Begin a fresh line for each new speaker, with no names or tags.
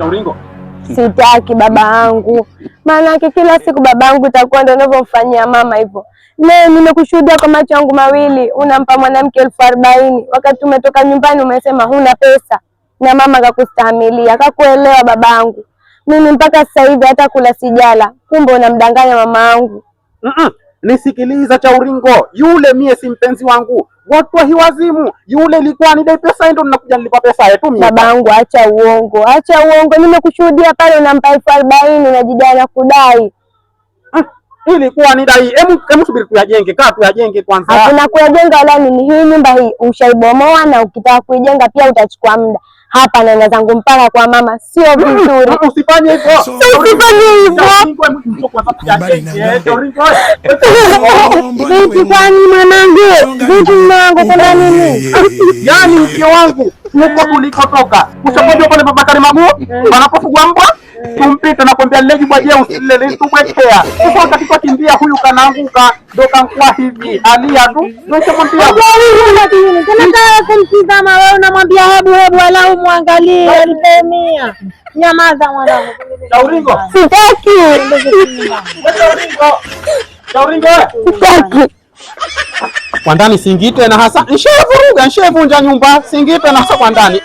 Uringo.
Sitaki baba yangu. Maana kila siku baba yangu itakuwa ndio anavyomfanyia mama hivyo. Leo nimekushuhudia kwa macho yangu mawili unampa mwanamke 40,000 wakati umetoka nyumbani umesema huna pesa na mama akakustahimilia, akakuelewa baba yangu. Mimi mpaka sasa hivi hata kula sijala. Kumbe unamdanganya mama yangu.
Nisikiliza cha Uringo. Yule mie si mpenzi wangu. Watu wa hiwazimu. Yule ilikuwa ni dai pesa ndio ninakuja nilipa pesa yetu mimi.
Baba yangu acha uongo. Acha uongo. Nimekushuhudia pale unampa 40,000 unajidai na kudai.
Ilikuwa ni dai. Hebu subiri tuyajenge. Kaa tuyajenge kwanza.
Hakuna kuyajenga wala nini. Hii nyumba hii ushaibomoa na ukitaka kuijenga pia utachukua muda. Hapa naenda zangu mpaka kwa mama, sio vizuri.
Usifanye hivyo.
Usifanye hivyo. Vipi kwani mwanangu? Vipi mwanangu kuna nini?
Yaani mke wangu huko tulikotoka. Ushapoje pale baba Karimabu? Wanapofugwa mbwa? Tumpita na kwambia legi bwaje usilele tubwekea. Sasa katika kimbia huyu kanaanguka ndo kankua hivi. Alia tu. Ndio kumwambia.
Tena kumtizama wewe unamwambia hebu wala umwangalie alitemia. Nyamaza mwanangu.
Uringo.
Sitaki.
Uringo.
Sitaki.
Kwa ndani singitwe na hasa. Nshavunja nyumba. Singitwe na hasa kwa ndani.